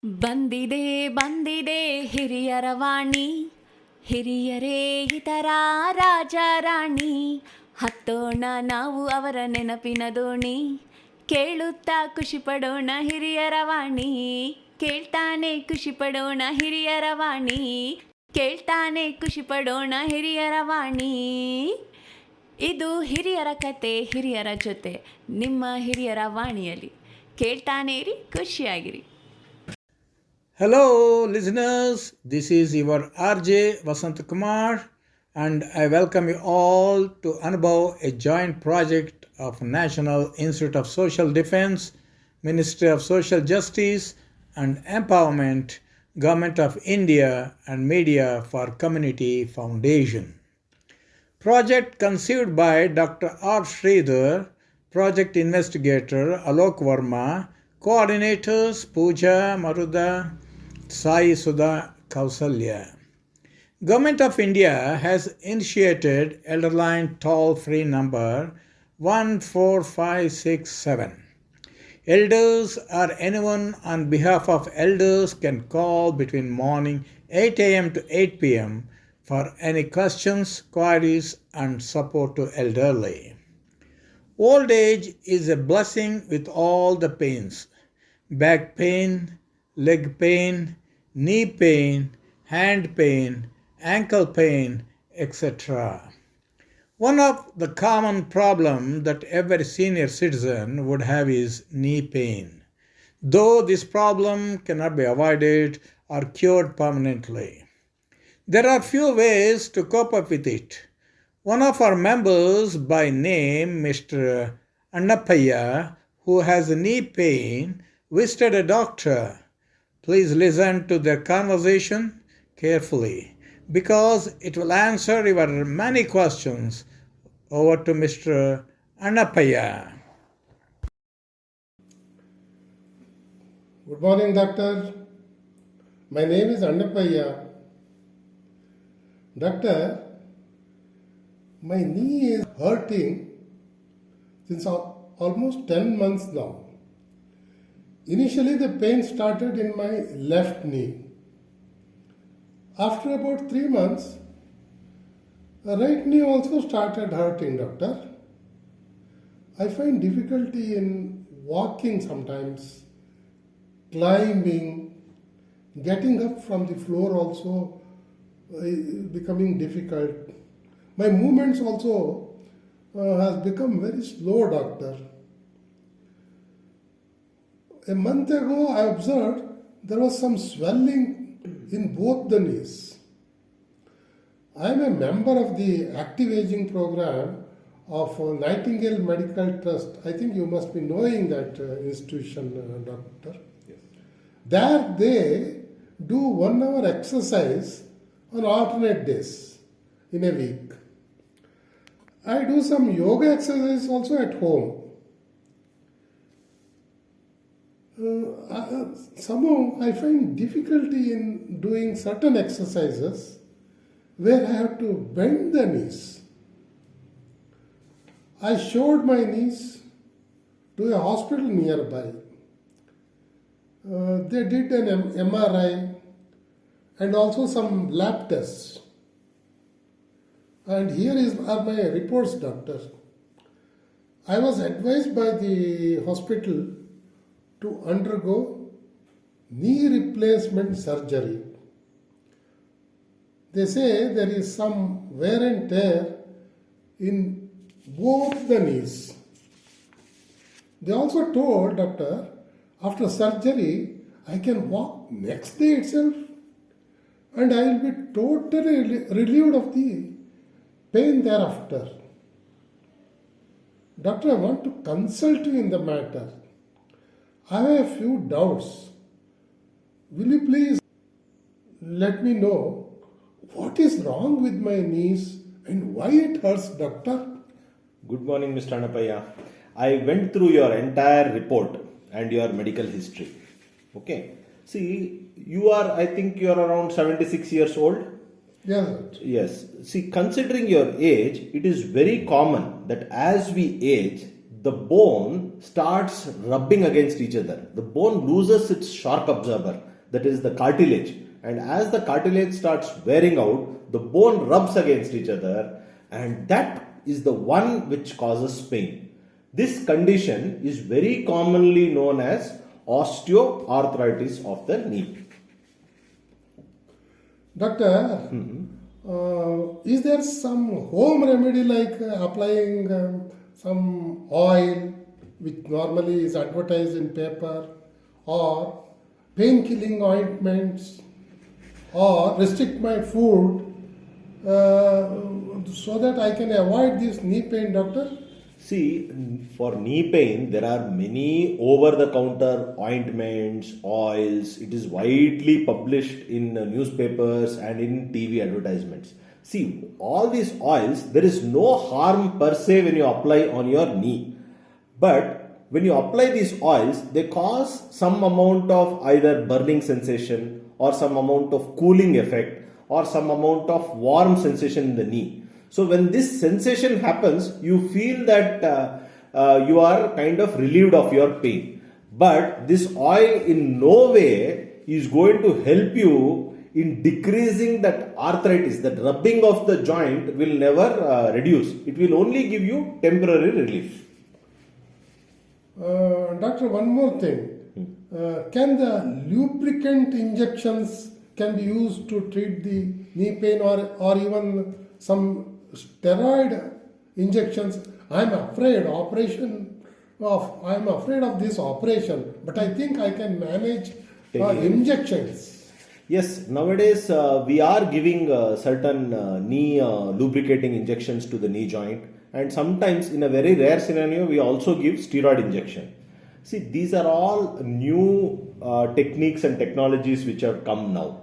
ಬಂದಿದೆ ಬಂದಿದೆ ಹಿರಿಯರ ವಾಣಿ, ಹಿರಿಯರೇ ಇತರ ರಾಜ ರಾಣಿ, ಹತ್ತೋಣ ನಾವು ಅವರ ನೆನಪಿನ ದೋಣಿ, ಕೇಳುತ್ತಾ ಖುಷಿ ಪಡೋಣ ಹಿರಿಯರ ವಾಣಿ, ಕೇಳ್ತಾನೆ ಖುಷಿ ಪಡೋಣ ಹಿರಿಯರ ವಾಣಿ, ಕೇಳ್ತಾನೆ ಖುಷಿ ಪಡೋಣ ಹಿರಿಯರ ವಾಣಿ. ಇದು ಹಿರಿಯರ ಕತೆ ಹಿರಿಯರ ಜೊತೆ ನಿಮ್ಮ ಹಿರಿಯರ ವಾಣಿಯಲ್ಲಿ. ಕೇಳ್ತಾನೆ ಇರಿ, ಖುಷಿಯಾಗಿರಿ. Hello listeners, this is your RJ Vasant Kumar and I welcome you all to Anubhav, a joint project of National Institute of Social Defense, Ministry of Social Justice and Empowerment, Government of India and Media for Community Foundation. Project conceived by Dr. R. Sridhar, Project Investigator Alok Verma, Coordinators Pooja Maruda, Sai Sudha Kausalya. Government of India has initiated Elderline toll-free number 14567. Elders or anyone on behalf of elders can call between morning 8 a.m. to 8 p.m. for any questions, queries and support to elderly. Old age is a blessing with all the pains: back pain, leg pain, knee pain, hand pain, ankle pain, etc. One of the common problems that every senior citizen would have is knee pain, though this problem cannot be avoided or cured permanently. There are few ways to cope up with it. One of our members by name Mr. Annappayya, who has knee pain, visited a doctor. Please listen to their conversation carefully because it will answer your many questions. Over to Mr. Annappayya. Good morning, doctor. My name is Anubhav-Annappayya. Doctor, my knee is hurting since almost 10 months now. Initially, the pain started in my left knee. After about 3 months, the right knee also started hurting, doctor. I find difficulty in walking sometimes, climbing, getting up from the floor also becoming difficult. My movements also has become very slow, doctor. A month ago, I observed there was some swelling in both the knees. I am a member of the active aging program of Nightingale Medical Trust. I think you must be knowing that institution, doctor. Yes. There they do 1 hour exercise on alternate days in a week. I do some yoga exercise also at home. Somehow I find difficulty in doing certain exercises where I have to bend the knees. I showed my knees to a hospital nearby. They did an MRI and also some lab tests. And here are my reports, doctor. I was advised by the hospital to undergo knee replacement surgery. They say there is some wear and tear in both the knees. They also told, doctor, after surgery I can walk next day itself and I will be totally relieved of the pain thereafter. Doctor, I want to consult you in the matter. I have a few doubts. Will you please let me know what is wrong with my knees and why it hurts, doctor? Good morning, Mr. Annappayya. I went through your entire report and your medical history. Okay. See, I think you are around 76 years old. Yes. Yes. See, considering your age, it is very common that as we age, the bone starts rubbing against each other. The bone loses its shock absorber that is the cartilage. And as the cartilage starts wearing out, the bone rubs against each other, and that is the one which causes pain. This condition is very commonly known as osteoarthritis of the knee. Doctor, is there some home remedy like applying some oil which normally is advertised in paper, or pain-killing ointments, or restrict my food so that I can avoid this knee pain, doctor? See, for knee pain, there are many over-the-counter ointments, oils. It is widely published in newspapers and in TV advertisements. See, all these oils, there is no harm per se when you apply on your knee. But when you apply these oils, they cause some amount of either burning sensation or some amount of cooling effect or some amount of warm sensation in the knee. So when this sensation happens, you feel that you are kind of relieved of your pain. But this oil in no way is going to help you in decreasing that arthritis. That rubbing of the joint will never reduce. It will only give you temporary relief. Doctor, one more thing. Can the lubricant injections can be used to treat the knee pain, or even some steroid injections? I'm afraid of this operation, but I think I can manage injections. Yes, nowadays we are giving certain knee lubricating injections to the knee joint, and sometimes in a very rare scenario we also give steroid injection. See, these are all new techniques and technologies which have come now.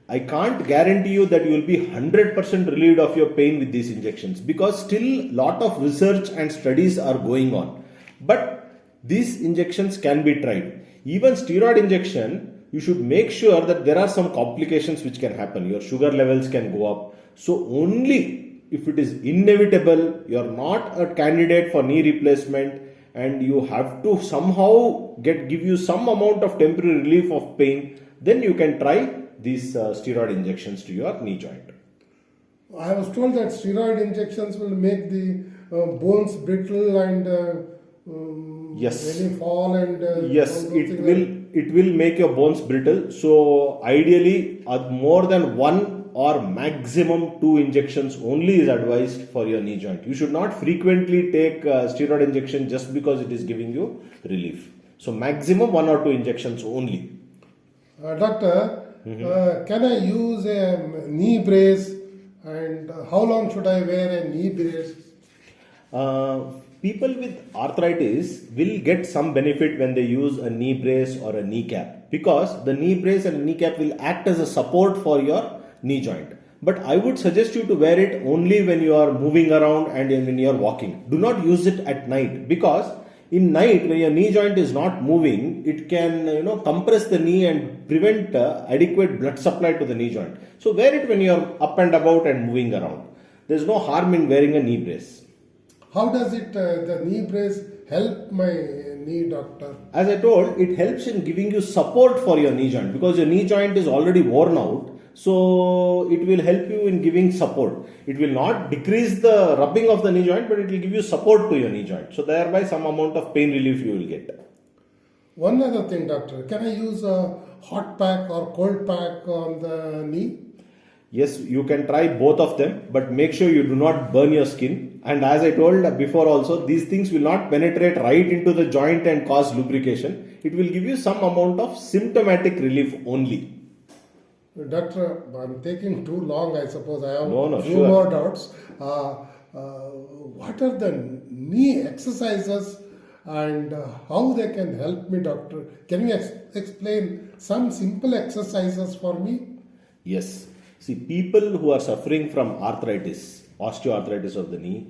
I can't guarantee you that you will be 100% relieved of your pain with these injections, because still lot of research and studies are going on. But these injections can be tried. Even steroid injection, you should make sure that there are some complications which can happen. Your sugar levels can go up. So only if it is inevitable, you are not a candidate for knee replacement, and you have to somehow give you some amount of temporary relief of pain, then you can try these steroid injections to your knee joint. I was told that steroid injections will make the bones brittle and Yes. when you fall and Yes, all those it things will. It will make your bones brittle. So ideally, more than one or maximum 2 injections only is advised for your knee joint. You should not frequently take steroid injection just because it is giving you relief. So maximum 1 or 2 injections only. Doctor, can I use a knee brace, and how long should I wear a knee brace? People with arthritis will get some benefit when they use a knee brace or a kneecap, because the knee brace and kneecap will act as a support for your knee joint. But I would suggest you to wear it only when you are moving around and when you are walking. Do not use it at night, because in night when your knee joint is not moving, it can compress the knee and prevent adequate blood supply to the knee joint. So wear it when you are up and about and moving around. There is no harm in wearing a knee brace. How does the knee brace help my knee, doctor? As I told, it helps in giving you support for your knee joint, because your knee joint is already worn out. So it will help you in giving support. It will not decrease the rubbing of the knee joint, but it will give you support to your knee joint. So thereby some amount of pain relief you will get. One other thing, doctor, can I use a hot pack or cold pack on the knee? Yes, you can try both of them, but make sure you do not burn your skin. And as I told before also, these things will not penetrate right into the joint and cause lubrication. It will give you some amount of symptomatic relief only. Doctor, I'm taking too long, I suppose. I have No, few sure. more doubts. What are the knee exercises and how they can help me, doctor? Can you explain some simple exercises for me? Yes. See, people who are suffering from arthritis, osteoarthritis of the knee,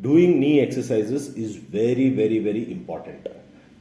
doing knee exercises is very, very, very important.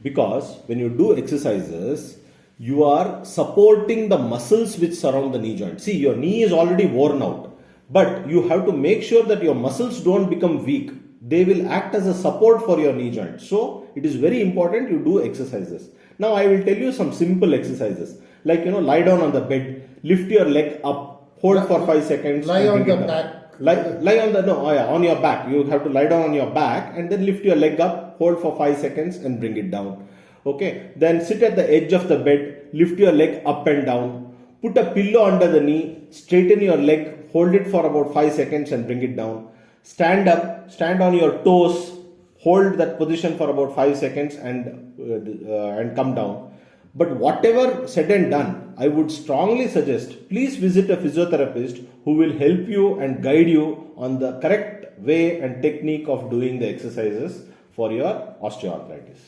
Because when you do exercises, you are supporting the muscles which surround the knee joint. See, your knee is already worn out, but you have to make sure that your muscles don't become weak. They will act as a support for your knee joint. So, it is very important you do exercises. Now, I will tell you some simple exercises. Like, lie down on the bed, lift your leg up, hold for 5 seconds. Lie and on bring the it down. back. Lie on the, no, oh yeah, on your back. You have to lie down on your back and then lift your leg up, hold for 5 seconds and bring it down. Okay. Then sit at the edge of the bed, lift your leg up and down, put a pillow under the knee, straighten your leg, hold it for about 5 seconds and bring it down. Stand up, stand on your toes, hold that position for about 5 seconds and come down. But whatever said and done, I would strongly suggest, please visit a physiotherapist who will help you and guide you on the correct way and technique of doing the exercises for your osteoarthritis.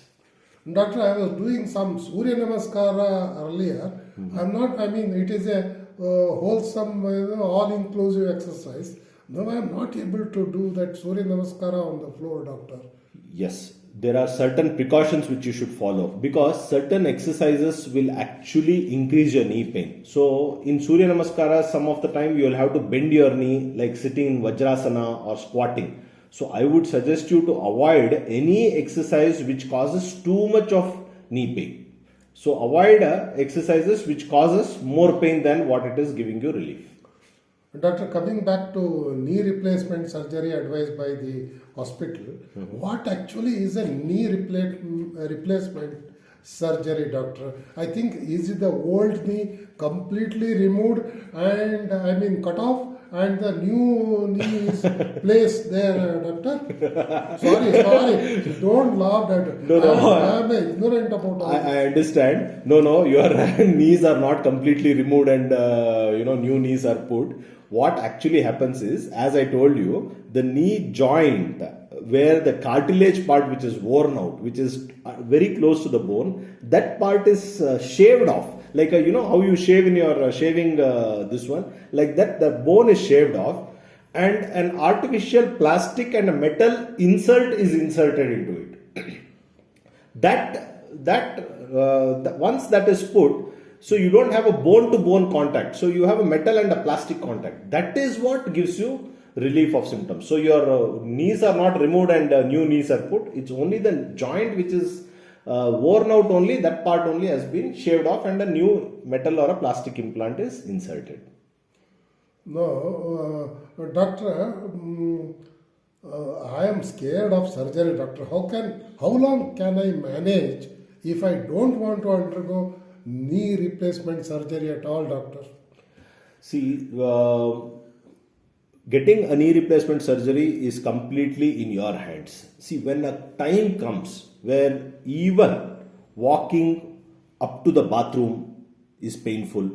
Doctor, I was doing some Surya Namaskara earlier. It is a wholesome, all-inclusive exercise. No, I am not able to do that Surya Namaskara on the floor, doctor. Yes, there are certain precautions which you should follow because certain exercises will actually increase your knee pain. So in Surya Namaskara, some of the time you will have to bend your knee like sitting in Vajrasana or squatting. So I would suggest you to avoid any exercise which causes too much of knee pain. So avoid exercises which causes more pain than what it is giving you relief. Doctor, coming back to knee replacement surgery advised by the hospital, what actually is a knee replacement surgery, doctor? I think is it the old knee completely removed and cut off and the new knee is placed there, doctor? Sorry, don't laugh, doctor. No. I am ignorant about all I understand. No, your knees are not completely removed and new knees are put. What actually happens is, as I told you, the knee joint where the cartilage part which is worn out, which is very close to the bone, that part is shaved off. Like how you shave in your shaving this one, like that the bone is shaved off and an artificial plastic and a metal insert is inserted into it. Once that is put, so you don't have a bone-to-bone contact. So you have a metal and a plastic contact. That is what gives you relief of symptoms. So your knees are not removed and new knees are put. It's only the joint which is worn out only. That part only has been shaved off and a new metal or a plastic implant is inserted. No, doctor, I am scared of surgery, doctor. How long can I manage if I don't want to undergo knee replacement surgery at all, doctor? See, getting a knee replacement surgery is completely in your hands. See, when a time comes where even walking up to the bathroom is painful,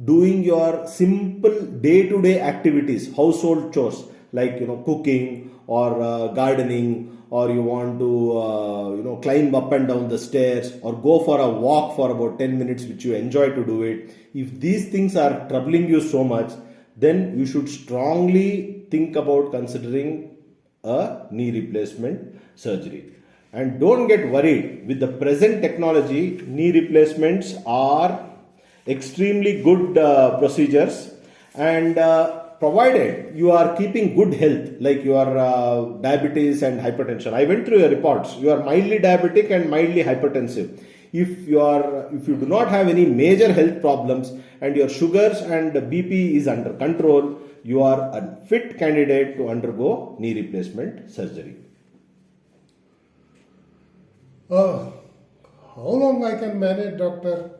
doing your simple day-to-day activities, household chores like cooking or gardening, or you want to climb up and down the stairs or go for a walk for about 10 minutes which you enjoy to do it, if these things are troubling you so much, then you should strongly think about considering a knee replacement surgery. And don't get worried, with the present technology, knee replacements are extremely good procedures, and provided you are keeping good health, like your diabetes and hypertension. I went through your reports. You are mildly diabetic and mildly hypertensive. If you do not have any major health problems and your sugars and BP is under control, you are a fit candidate to undergo knee replacement surgery. How long I can manage, doctor?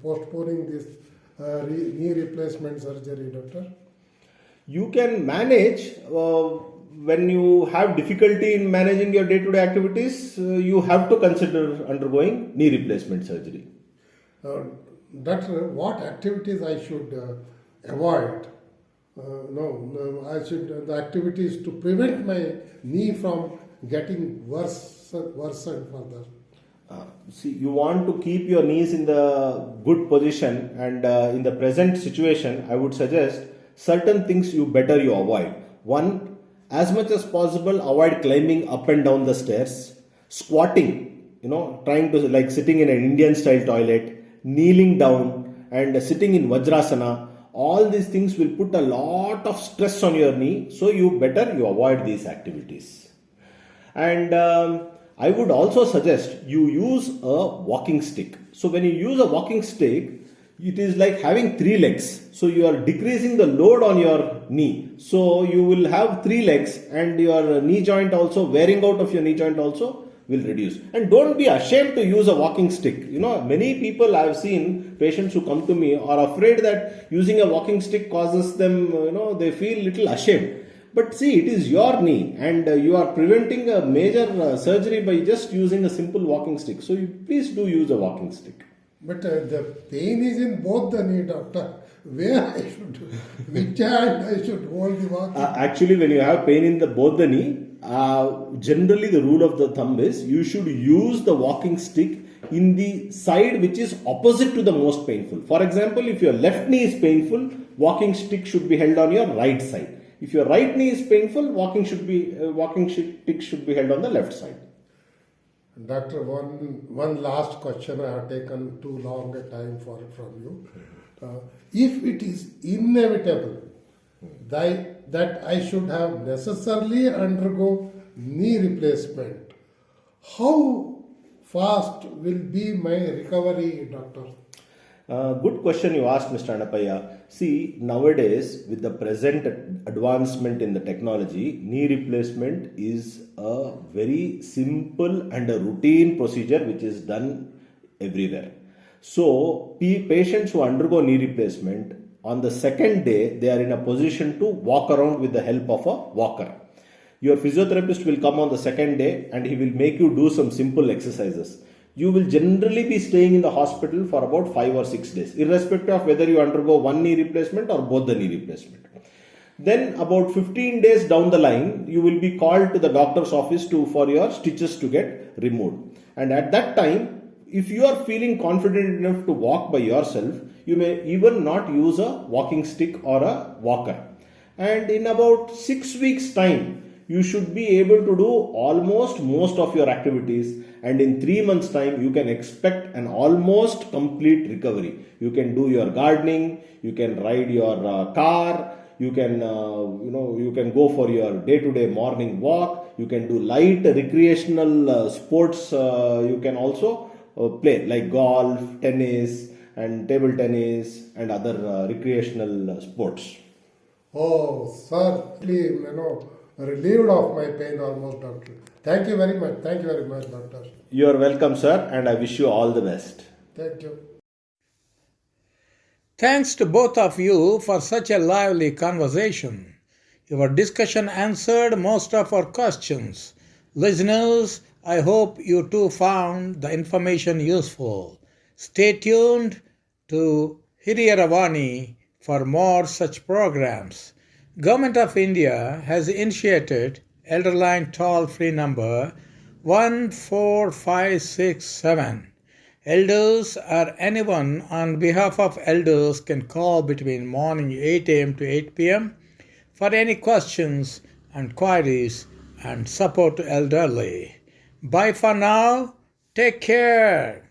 Postponing this knee replacement surgery, doctor? You can manage when you have difficulty in managing your day-to-day activities. You have to consider undergoing knee replacement surgery. Doctor, what activities I should avoid? The activities to prevent my knee from getting worse and further. See, you want to keep your knees in the good position, and in the present situation, I would suggest certain things you avoid. One, as much as possible, avoid climbing up and down the stairs, squatting, trying to like sitting in an Indian style toilet, kneeling down and sitting in Vajrasana. All these things will put a lot of stress on your knee, so you avoid these activities. And I would also suggest you use a walking stick. So when you use a walking stick, it is like having three legs. So you are decreasing the load on your knee. So you will have three legs, and your knee joint also, wearing out of your knee joint also will reduce. And don't be ashamed to use a walking stick. Many people I have seen, patients who come to me, are afraid that using a walking stick causes them, they feel little ashamed. But see, it is your knee, and you are preventing a major surgery by just using a simple walking stick. So you please do use a walking stick. But the pain is in both the knee, doctor. Where I should, which hand I should hold the walking? Actually, when you have pain in both the knee, generally the rule of the thumb is you should use the walking stick in the side which is opposite to the most painful. For example, if your left knee is painful, walking stick should be held on your right side. If your right knee is painful, walking stick should be held on the left side. Doctor, one last question. I have taken too long a time for it from you. If it is inevitable that I should have necessarily undergo knee replacement, how fast will be my recovery, doctor? Good question you asked, Mr. Annappayya. See, nowadays, with the present advancement in the technology, knee replacement is a very simple and a routine procedure which is done everywhere. So, patients who undergo knee replacement, on the second day, they are in a position to walk around with the help of a walker. Your physiotherapist will come on the second day and he will make you do some simple exercises. You will generally be staying in the hospital for about 5 or 6 days, irrespective of whether you undergo one knee replacement or both the knee replacement. Then about 15 days down the line, you will be called to the doctor's office for your stitches to get removed. And at that time, if you are feeling confident enough to walk by yourself, you may even not use a walking stick or a walker. And in about 6 weeks' time, you should be able to do almost most of your activities, and in 3 months' time you can expect an almost complete recovery. You can do your gardening, you can ride your car, you can go for your day-to-day morning walk, you can do light recreational sports, you can also play like golf, tennis and table tennis and other recreational sports. Oh, sir, please, relieved of my pain almost, doctor. Thank you very much. Thank you very much, doctor. You are welcome, sir, and I wish you all the best. Thank you. Thanks to both of you for such a lively conversation. Your discussion answered most of our questions. Listeners, I hope you too found the information useful. Stay tuned to Hiriyaravani for more such programs. Government of India has initiated Elderline toll-free number 14567. Elders or anyone on behalf of elders can call between morning 8 a.m. to 8 p.m. for any questions and queries and support to elderly. Bye for now. Take care.